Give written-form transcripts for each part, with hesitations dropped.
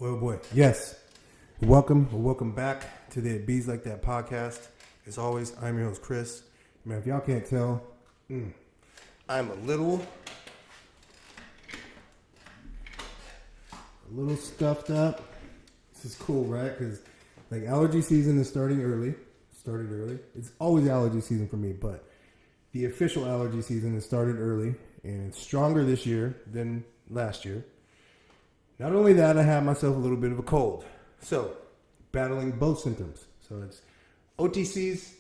Oh boy. Yes. Welcome back to the Bees Like That podcast. As always, I'm your host, Chris. Man, if y'all can't tell, I'm a little stuffed up. This is cool, right? Because like allergy season is started early. It's always allergy season for me, but the official allergy season has started early, and it's stronger this year than last year. Not only that, I have myself a little bit of a cold. So, battling both symptoms. So, it's OTCs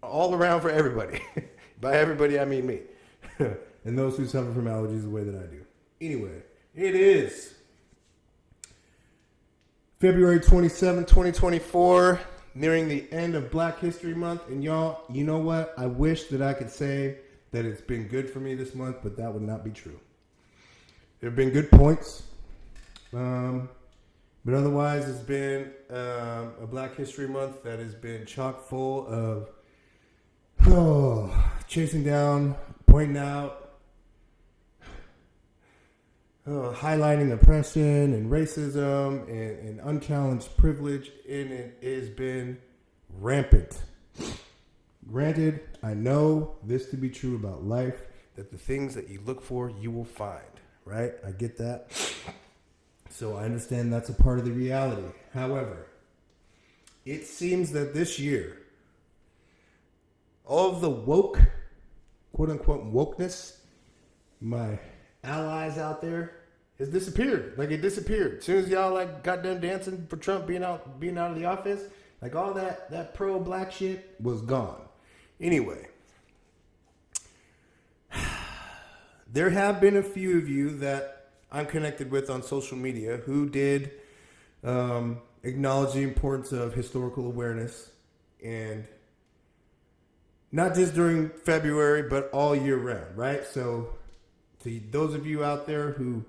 all around for everybody. By everybody, I mean me. And those who suffer from allergies the way that I do. Anyway, it is February 27, 2024, nearing the end of Black History Month. And y'all, you know what? I wish that I could say that it's been good for me this month, but that would not be true. There have been good points. But otherwise, it's been a Black History Month that has been chock full of chasing down, pointing out, highlighting oppression and racism and unchallenged privilege, and it has been rampant. Granted, I know this to be true about life, that the things that you look for, you will find, right? I get that. So I understand that's a part of the reality. However, it seems that this year, all of the woke, quote unquote wokeness, my allies out there, has disappeared. Like it disappeared. As soon as y'all like got done dancing for Trump being out of the office, like all that pro-black shit was gone. Anyway, there have been a few of you that I'm connected with on social media who did acknowledge the importance of historical awareness, and not just during February, but all year round, right? So to those of you out there who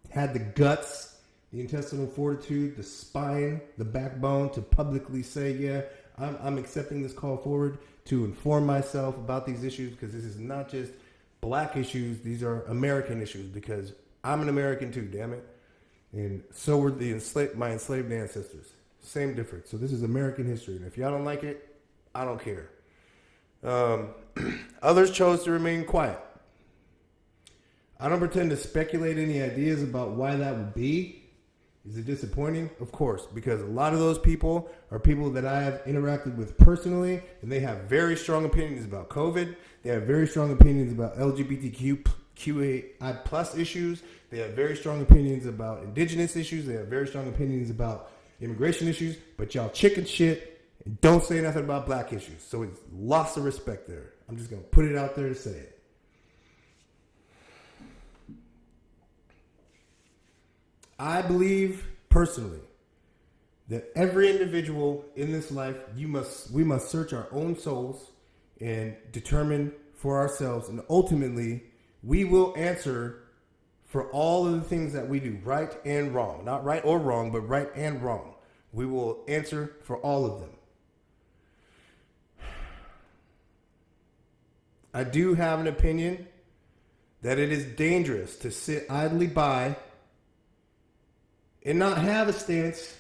had the guts, the intestinal fortitude, the spine, the backbone to publicly say, yeah, I'm accepting this call forward to inform myself about these issues, because this is not just Black issues, these are American issues, because I'm an American too, damn it. And so were my enslaved ancestors. Same difference. So this is American history. And if y'all don't like it, I don't care. Others chose to remain quiet. I don't pretend to speculate any ideas about why that would be. Is it disappointing? Of course, because a lot of those people are people that I have interacted with personally, and they have very strong opinions about COVID. They have very strong opinions about LGBTQI plus issues. They have very strong opinions about indigenous issues. They have very strong opinions about immigration issues. But y'all chicken shit and don't say nothing about Black issues. So it's lots of respect there. I'm just going to put it out there to say it. I believe personally that every individual in this life, we must search our own souls and determine for ourselves, and ultimately we will answer for all of the things that we do, right and wrong. Not right or wrong, but right and wrong. We will answer for all of them. I do have an opinion that it is dangerous to sit idly by and not have a stance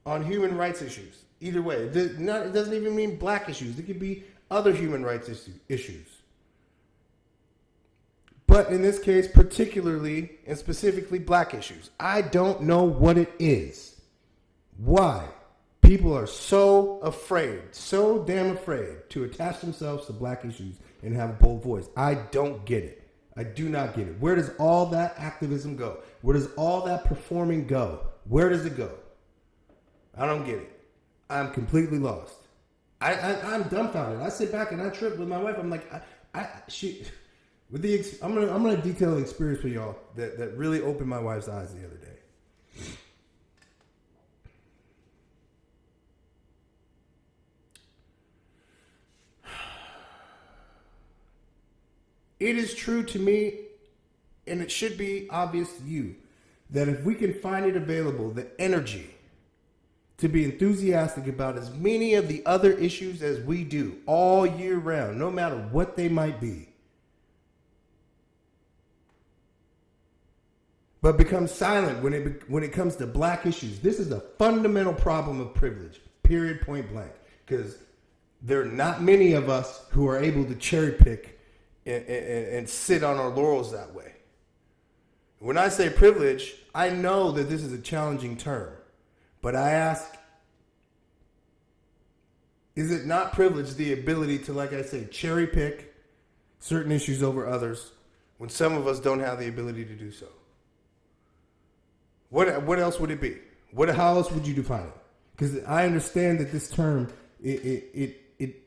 on human rights issues. Either way, it doesn't even mean Black issues. It could be other human rights issues. But in this case, particularly and specifically Black issues. I don't know what it is. Why people are so afraid, so damn afraid to attach themselves to Black issues and have a bold voice. I don't get it. I do not get it. Where does all that activism go? Where does all that performing go? Where does it go? I don't get it. I'm completely lost. I'm dumbfounded. I sit back and I trip with my wife. I'm like, I'm gonna detail an experience for y'all that really opened my wife's eyes the other day. It is true to me, and it should be obvious to you, that if we can find it available, the energy to be enthusiastic about as many of the other issues as we do all year round, no matter what they might be. but becomes silent when it comes to black issues. This is a fundamental problem of privilege, period, point blank. Because there are not many of us who are able to cherry pick and sit on our laurels that way. When I say privilege, I know that this is a challenging term. But I ask, is it not privilege the ability to, like I say, cherry pick certain issues over others when some of us don't have the ability to do so? What else would it be? How else would you define it? Because I understand that this term, it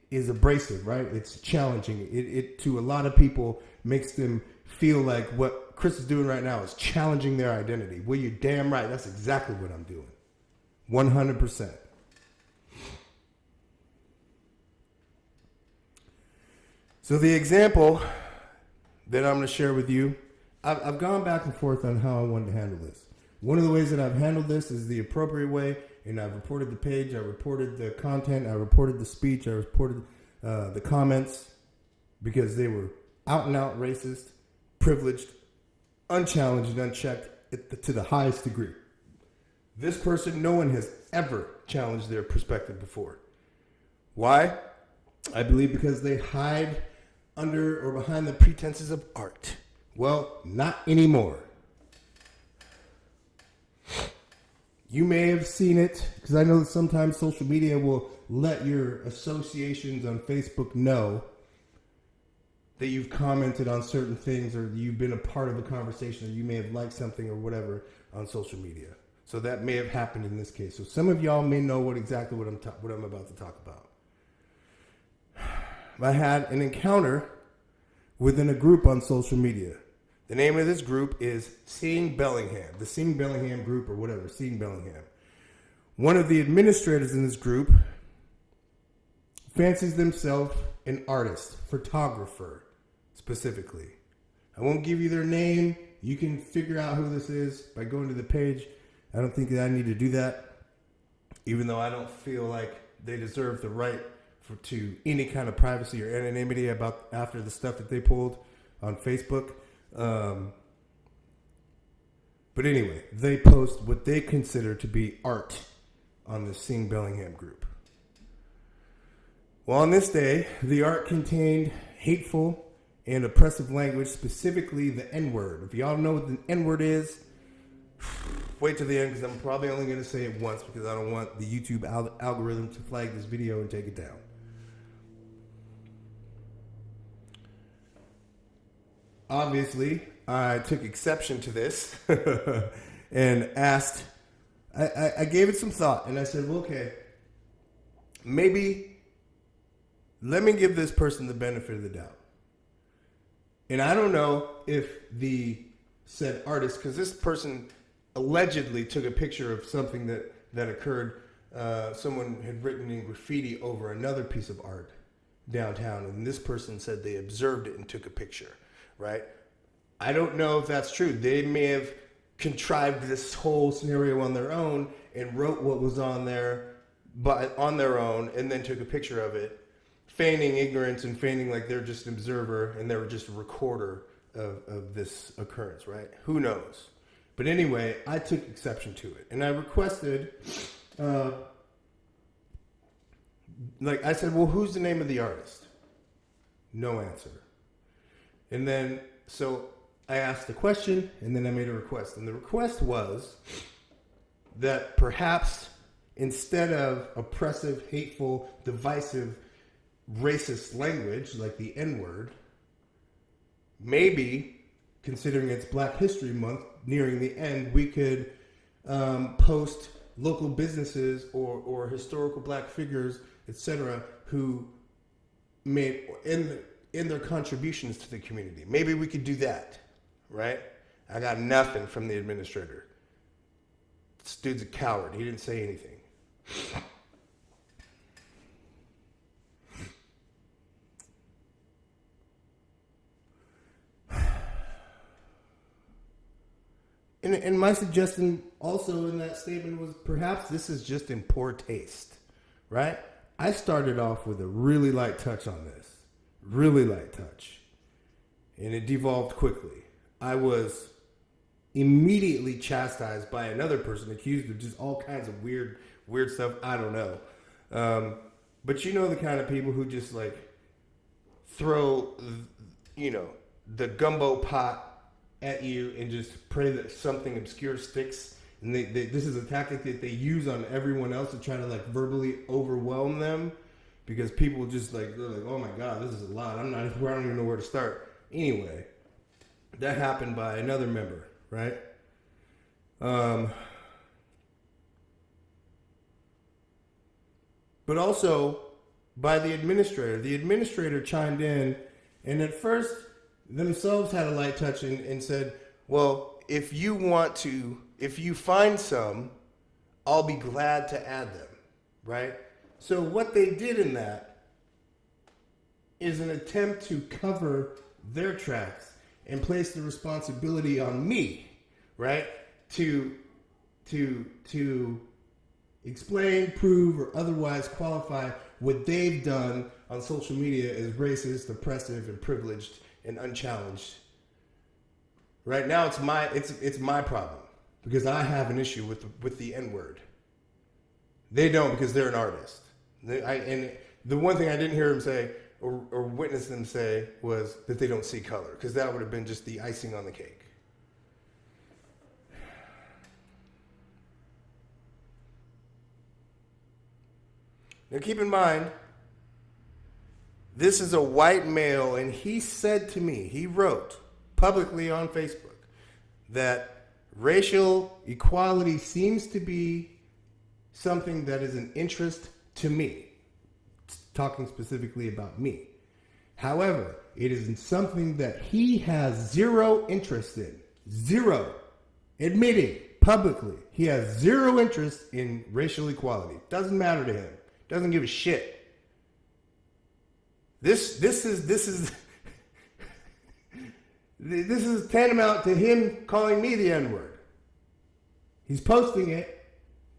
is abrasive, right? It's challenging. It to a lot of people makes them feel like what Chris is doing right now is challenging their identity. Well, you're damn right. That's exactly what I'm doing. 100%. So the example that I'm going to share with you, I've gone back and forth on how I wanted to handle this. One of the ways that I've handled this is the appropriate way, and I've reported the page, I reported the content, I reported the speech, I reported the comments, because they were out and out racist, privileged, unchallenged, and unchecked to the highest degree. This person, no one has ever challenged their perspective before. Why? I believe because they hide under or behind the pretenses of art. Well, not anymore. You may have seen it, because I know that sometimes social media will let your associations on Facebook know that you've commented on certain things, or you've been a part of a conversation, or you may have liked something or whatever on social media. So that may have happened in this case. So some of y'all may know exactly what I'm about to talk about. I had an encounter within a group on social media. The name of this group is Seeing Bellingham, the Seeing Bellingham group or whatever, Seeing Bellingham. One of the administrators in this group fancies themselves an artist, photographer specifically. I won't give you their name. You can figure out who this is by going to the page. I don't think that I need to do that, even though I don't feel like they deserve the right to any kind of privacy or anonymity after the stuff that they pulled on Facebook. But anyway, they post what they consider to be art on the Seeing Bellingham group. Well, on this day, the art contained hateful and oppressive language, specifically the N-word. If y'all know what the N-word is, wait till the end, because I'm probably only going to say it once, because I don't want the YouTube algorithm to flag this video and take it down. Obviously, I took exception to this and asked, I gave it some thought, and I said, well, okay, maybe let me give this person the benefit of the doubt. And I don't know if the said artist, because this person allegedly took a picture of something that occurred. Someone had written in graffiti over another piece of art downtown, and this person said they observed it and took a picture. Right? I don't know if that's true. They may have contrived this whole scenario on their own and wrote what was on there on their own and then took a picture of it, feigning ignorance and feigning like they're just an observer and they were just a recorder of this occurrence, right? Who knows? But anyway, I took exception to it. And I requested, I said, well, who's the name of the artist? No answer. And then, so I asked a question, and then I made a request. And the request was that perhaps instead of oppressive, hateful, divisive, racist language like the N-word, maybe, considering it's Black History Month nearing the end, we could post local businesses or historical Black figures, etc., who made in their contributions to the community. Maybe we could do that, right? I got nothing from the administrator. This dude's a coward. He didn't say anything. And my suggestion also in that statement was perhaps this is just in poor taste, right? I started off with a really light touch on this. Really light touch. And it devolved quickly. I was immediately chastised by another person, accused of just all kinds of weird stuff. I don't know. But you know the kind of people who just like throw, the gumbo pot at you and just pray that something obscure sticks. And this is a tactic that they use on everyone else to try to like verbally overwhelm them, because people just they're like, oh my God, this is a lot. I don't even know where to start. Anyway, that happened by another member, right? But also by the administrator. The administrator chimed in, and at first themselves had a light touch and said, well, if you find some, I'll be glad to add them, right? So what they did in that is an attempt to cover their tracks and place the responsibility on me, right? To explain, prove, or otherwise qualify what they've done on social media as racist, oppressive, and privileged and unchallenged. Right now, it's my problem because I have an issue with the N-word. They don't, because they're an artist. And the one thing I didn't hear them say or witness them say was that they don't see color, because that would have been just the icing on the cake. Now keep in mind, this is a white male, and he said to me, he wrote publicly on Facebook that racial equality seems to be something that is an interest to me, talking specifically about me. However, it is something that he has zero interest in. Zero. Admitting publicly he has zero interest in racial equality. Doesn't matter to him. Doesn't give a shit. This is tantamount to him calling me the N-word. He's posting it,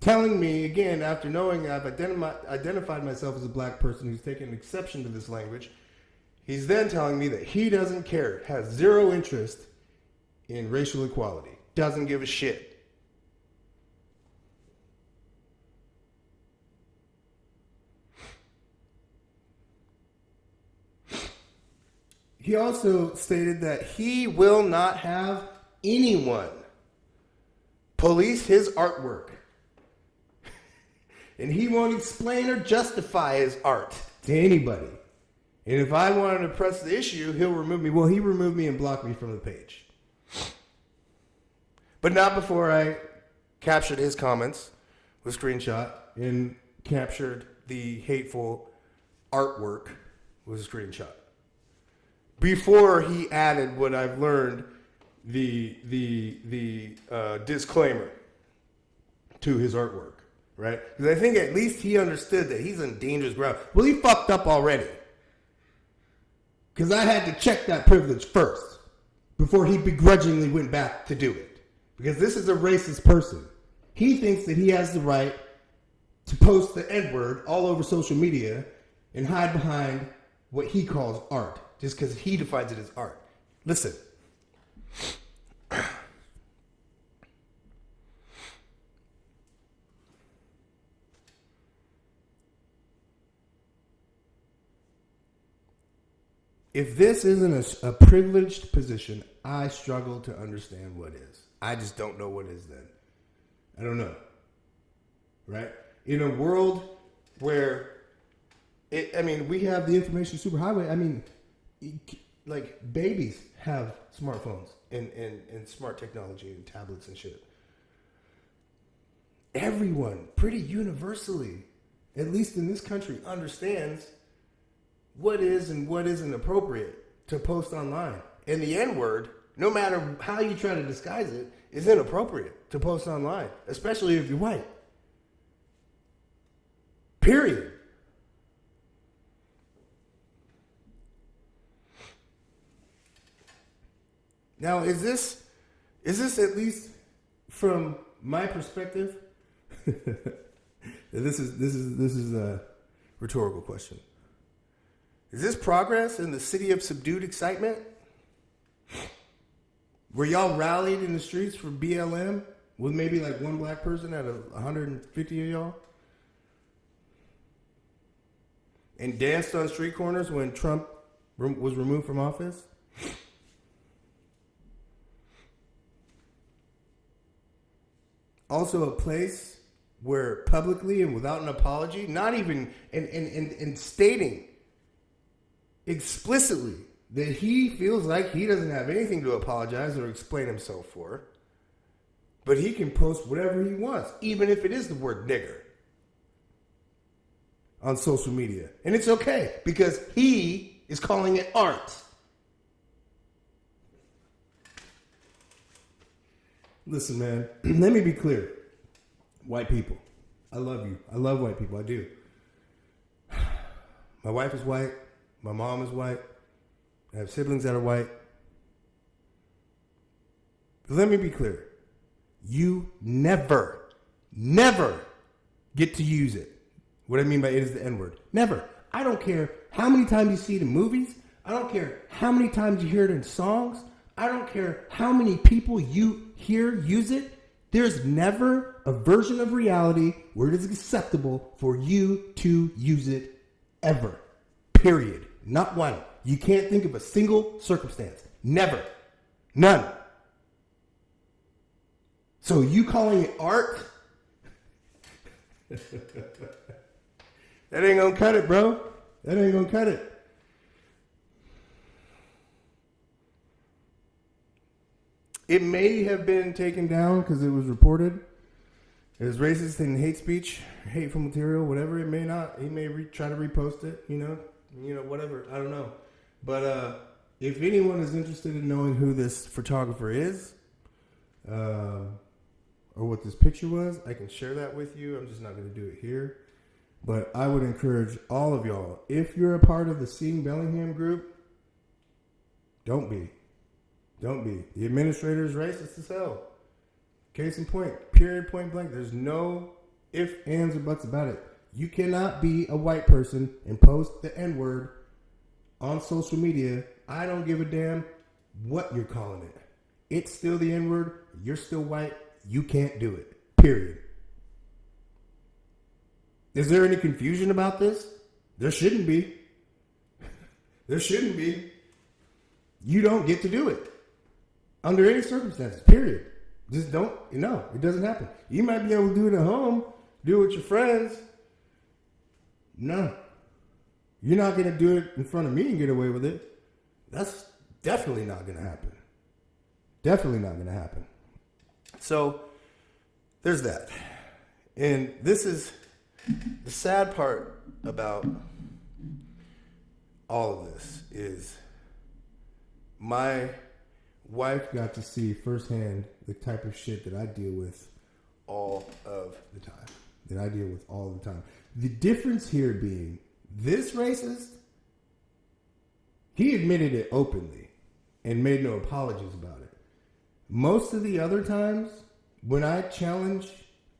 telling me, again, after knowing I've identified myself as a black person who's taken exception to this language, he's then telling me that he doesn't care, has zero interest in racial equality, doesn't give a shit. He also stated that he will not have anyone police his artwork. And he won't explain or justify his art to anybody. And if I wanted to press the issue, he'll remove me. Well, he removed me and blocked me from the page. But not before I captured his comments with screenshot and captured the hateful artwork with a screenshot. Before he added what I've learned, the disclaimer to his artwork, right? Because I think at least he understood that he's on dangerous ground. Well, he fucked up already. Because I had to check that privilege first before he begrudgingly went back to do it. Because this is a racist person. He thinks that he has the right to post the N-word all over social media and hide behind what he calls art, just because he defines it as art. Listen. If this isn't a privileged position, I struggle to understand what is. I just don't know what is then. I don't know. Right? In a world where, we have the information superhighway. Like babies have smartphones and smart technology and tablets and shit. Everyone, pretty universally, at least in this country, understands what is and what isn't appropriate to post online. And the N-word, no matter how you try to disguise it, is inappropriate to post online, especially if you're white. Period. Now, is this at least from my perspective? This is a rhetorical question. Is this progress in the city of subdued excitement? where y'all rallied in the streets for BLM with maybe like one black person out of 150 of y'all? And danced on street corners when Trump was removed from office? Also a place where publicly and without an apology, not even in stating explicitly that he feels like he doesn't have anything to apologize or explain himself for, but he can post whatever he wants, even if it is the word nigger, on social media. And it's okay because he is calling it art. Listen, man, let me be clear. White people, I love you. I love white people. I do. My wife is white. My mom is white. I have siblings that are white. But let me be clear. You never get to use it. What I mean by it is the N-word. Never. I don't care how many times you see it in movies. I don't care how many times you hear it in songs. I don't care how many people you hear use it. There's never a version of reality where it is acceptable for you to use it ever. Period. Not one. You can't think of a single circumstance. Never. None. So you calling it art? That ain't gonna cut it, bro. That ain't gonna cut it. It may have been taken down because it was reported as racist and hate speech, hateful material, whatever. It may not. He may try to repost it, you know, whatever. I don't know. But if anyone is interested in knowing who this photographer is, or what this picture was, I can share that with you. I'm just not going to do it here. But I would encourage all of y'all, if you're a part of the Seeing Bellingham group, don't be. Don't be. The administrator is racist as hell. Case in point. Period, point blank. There's no ifs, ands, or buts about it. You cannot be a white person and post the N-word on social media. I don't give a damn what you're calling it. It's still the N-word. You're still white. You can't do it. Period. Is there any confusion about this? There shouldn't be. There shouldn't be. You don't get to do it. Under any circumstances, period. Just don't, no, it doesn't happen. You might be able to do it at home, do it with your friends. No. You're not going to do it in front of me and get away with it. That's definitely not going to happen. Definitely not going to happen. So, there's that. And this is the sad part about all of this is my wife got to see firsthand the type of shit that I deal with all of the time. The difference here being this racist, he admitted it openly and made no apologies about it. Most of the other times when I challenge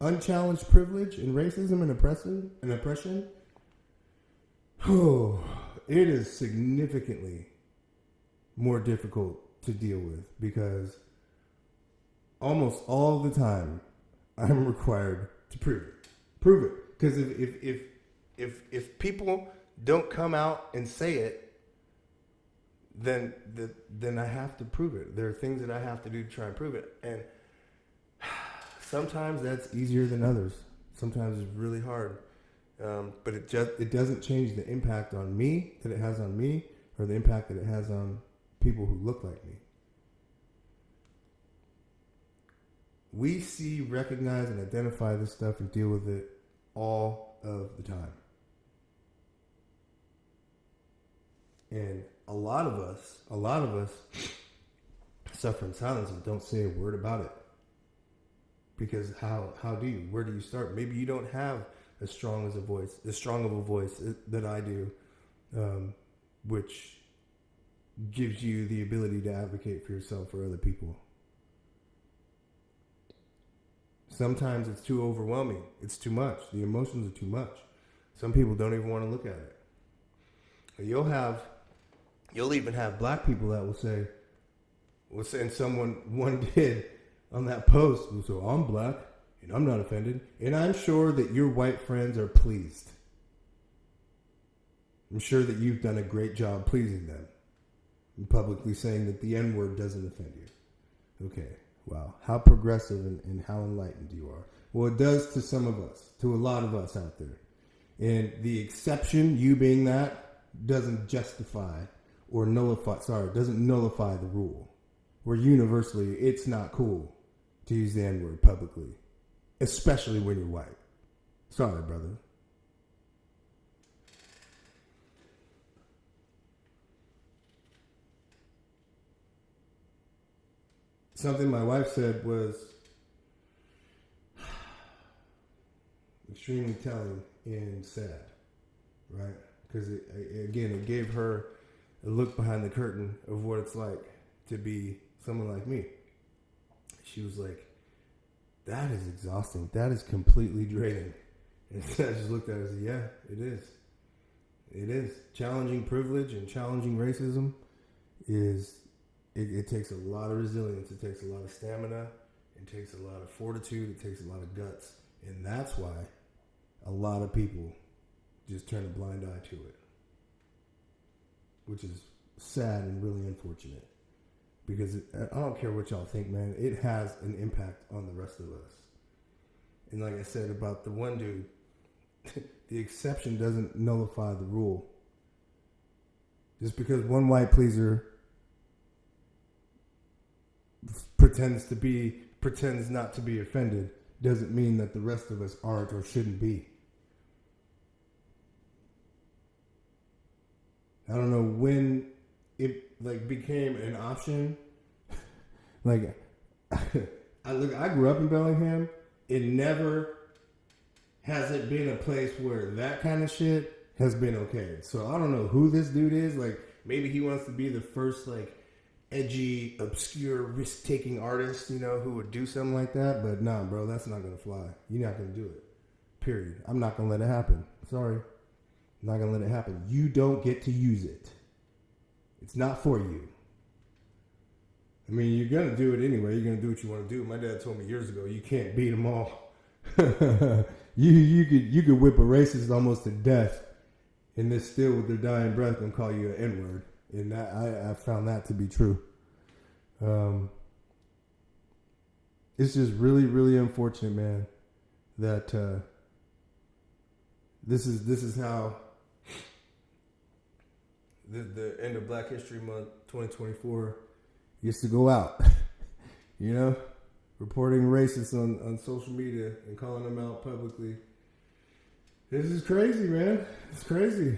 unchallenged privilege and racism and oppression, it is significantly more difficult to deal with because almost all the time I'm required to prove it. Because if people don't come out and say it, then I have to prove it. There are things that I have to do to try and prove it, and sometimes that's easier than others. Sometimes it's really hard, but it doesn't change the impact on me that it has on me, or the impact that it has on people who look like me. We see, recognize, and identify this stuff and deal with it all of the time. And a lot of us suffer in silence and don't say a word about it. Because how do you? Where do you start? Maybe you don't have as strong of a voice that I do, which gives you the ability to advocate for yourself or other people. Sometimes it's too overwhelming. It's too much. The emotions are too much. Some people don't even want to look at it. You'll even have black people that will say, And one did on that post. So I'm black and I'm not offended, and I'm sure that your white friends are pleased. I'm sure that you've done a great job pleasing them and publicly saying that the N-word doesn't offend you. Okay, wow. How progressive and how enlightened you are. Well, it does to some of us, to a lot of us out there. And the exception, you being that, doesn't justify or doesn't nullify the rule. Where universally, it's not cool to use the N-word publicly, especially when you're white. Sorry, brother. Something my wife said was extremely telling and sad, right? Because it gave her a look behind the curtain of what it's like to be someone like me. She was like, that is exhausting. That is completely draining. And I just looked at her and said, yeah, it is. It is. Challenging privilege and challenging racism it takes a lot of resilience. It takes a lot of stamina. It takes a lot of fortitude. It takes a lot of guts. And that's why a lot of people just turn a blind eye to it, which is sad and really unfortunate. Because I don't care what y'all think, man. It has an impact on the rest of us. And like I said about the one dude, the exception doesn't nullify the rule. Just because one white pleaser pretends not to be offended doesn't mean that the rest of us aren't or shouldn't be. I don't know when it became an option. I grew up in Bellingham. It never has it been a place where that kind of shit has been okay. So I don't know who this dude is. Maybe he wants to be the first edgy, obscure, risk-taking artist, who would do something like that. But nah, bro, that's not gonna fly. You're not gonna do it. Period. I'm not gonna let it happen. Sorry. I'm not gonna let it happen. You don't get to use it. It's not for you. I mean, you're gonna do it anyway. You're gonna do what you want to do. My dad told me years ago, you can't beat them all. you could whip a racist almost to death, and they're still with their dying breath gonna call you an N-word. And that, I found that to be true. It's just really, really unfortunate, man, that this is how the end of Black History Month 2024 gets to go out. Reporting racists on social media and calling them out publicly. This is crazy, man. It's crazy.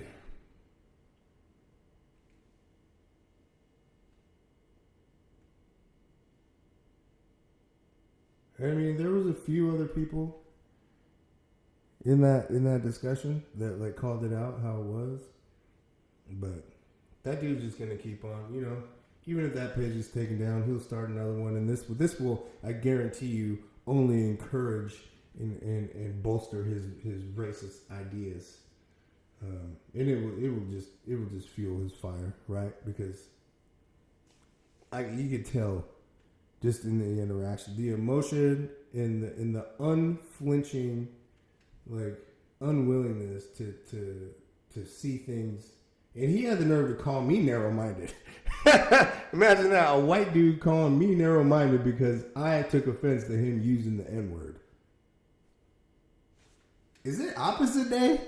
I mean, there was a few other people in that discussion that called it out how it was, but that dude's just gonna keep on. Even if that page is taken down, he'll start another one, and this will, I guarantee you, only encourage and bolster his racist ideas, and it will just fuel his fire, right? Because you could tell. Just in the interaction, the emotion, in the unflinching, unwillingness to see things, and he had the nerve to call me narrow-minded. Imagine that, a white dude calling me narrow-minded because I took offense to him using the N-word. Is it opposite day?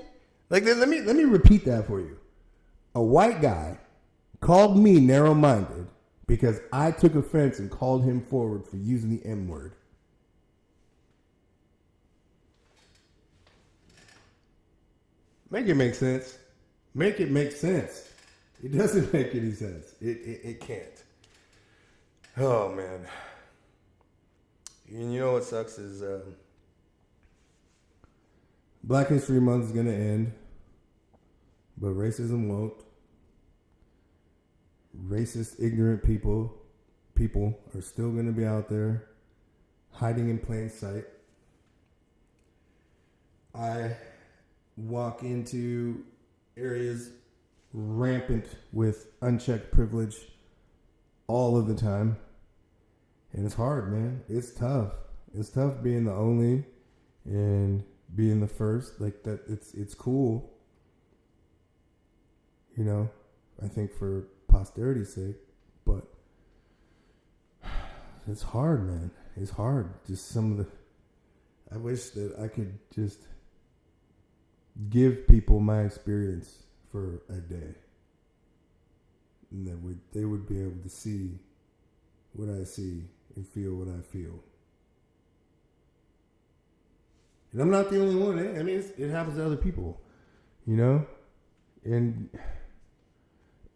Let me repeat that for you. A white guy called me narrow-minded because I took offense and called him forward for using the M-word. Make it make sense. Make it make sense. It doesn't make any sense. It can't. Oh, man. And you know what sucks is Black History Month is going to end, but racism won't. Racist, ignorant people are still going to be out there hiding in plain sight. I walk into areas rampant with unchecked privilege all of the time. And it's hard, man. It's tough. It's tough being the only and being the first. Like that, it's cool. You know, I think for posterity's sake, but it's hard, man. It's hard. Just some of the. I wish that I could just give people my experience for a day, and that they would be able to see what I see and feel what I feel. And I'm not the only one. I mean, it happens to other people, you know? And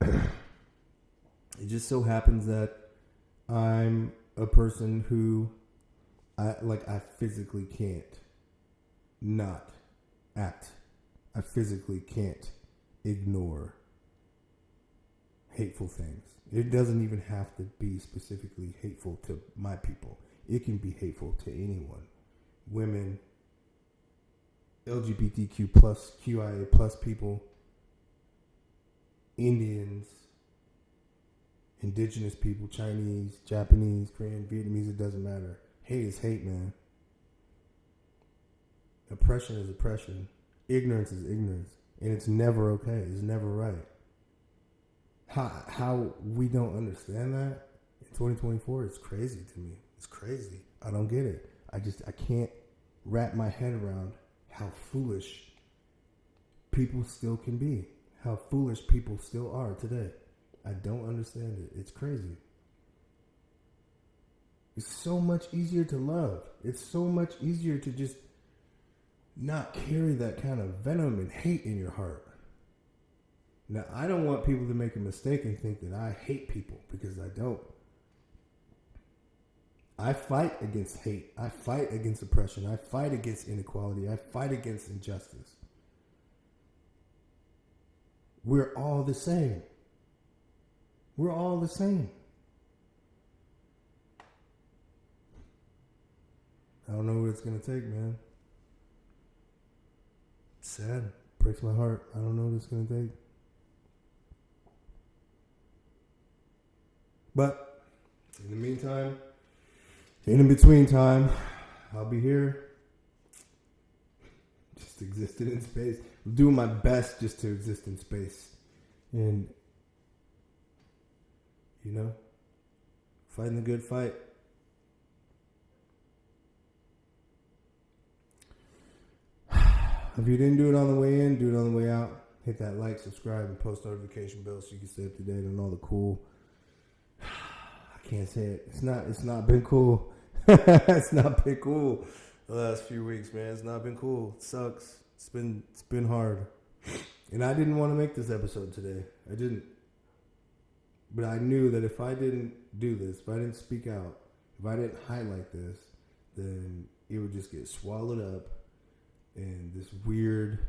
it just so happens that I'm a person who I physically can't not act. I physically can't ignore hateful things. It doesn't even have to be specifically hateful to my people. It can be hateful to anyone. Women, LGBTQ plus, QIA plus people, Indians, indigenous people, Chinese, Japanese, Korean, Vietnamese, it doesn't matter. Hate is hate, man. Oppression is oppression. Ignorance is ignorance. And it's never okay. It's never right. How we don't understand that in 2024, it's crazy to me. It's crazy. I don't get it. I can't wrap my head around how foolish people still can be. How foolish people still are today. I don't understand it. It's crazy. It's so much easier to love. It's so much easier to just not carry that kind of venom and hate in your heart. Now, I don't want people to make a mistake and think that I hate people, because I don't. I fight against hate. I fight against oppression. I fight against inequality. I fight against injustice. We're all the same. We're all the same. I don't know what it's going to take, man. It's sad. Breaks my heart. I don't know what it's going to take. But in the meantime, in between time, I'll be here. Just existing in space. I'm doing my best just to exist in space. And, you know, fighting the good fight. If you didn't do it on the way in, do it on the way out. Hit that like, subscribe, and post notification bell so you can stay up to date on all the cool. I can't say it. It's not been cool. It's not been cool the last few weeks, man. It's not been cool. It sucks. It's been hard. And I didn't want to make this episode today. I didn't. But I knew that if I didn't do this, if I didn't speak out, if I didn't highlight this, then it would just get swallowed up in this weird,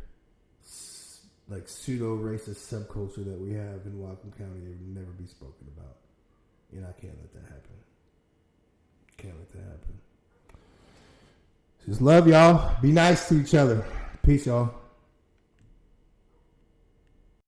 like, pseudo-racist subculture that we have in Whatcom County. It would never be spoken about. And I can't let that happen. Can't let that happen. Just love y'all. Be nice to each other. Peace, y'all.